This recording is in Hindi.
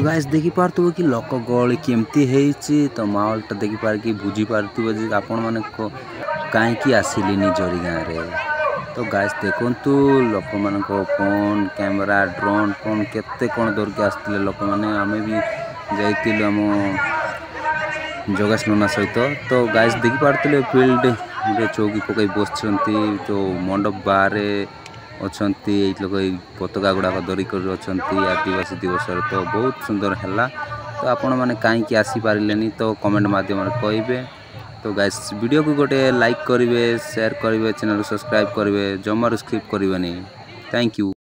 गाइस देखी पार्थ्व कि लोक गहली केमती है तो माहौलटा देखी पार कि बुझी पार्थ्व जे आपण माने कहीं आसिले जोरी गाँव रे। तो गाइस देखंतु लोक मान फोन कैमरा ड्रोन फोन केते कौन धरके आसते लोक मैंने आमे भी जाइलु आम जगेश नना सहित। तो गाइस देखी पार्थ्व फील्ड चौकी पकई बस जो मंडप बाहर अच्छा लोक पताका गुड़ाक धरिक आदिवासी दिवस तो बहुत सुंदर है। तो आपण मैंने कहीं आसीपारे तो कमेंट माध्यम कहे। तो गाइस वीडियो को गोटे लाइक करेंगे शेयर करेंगे चैनल सब्सक्राइब करेंगे जमार स्किप करेंगे। Thank you.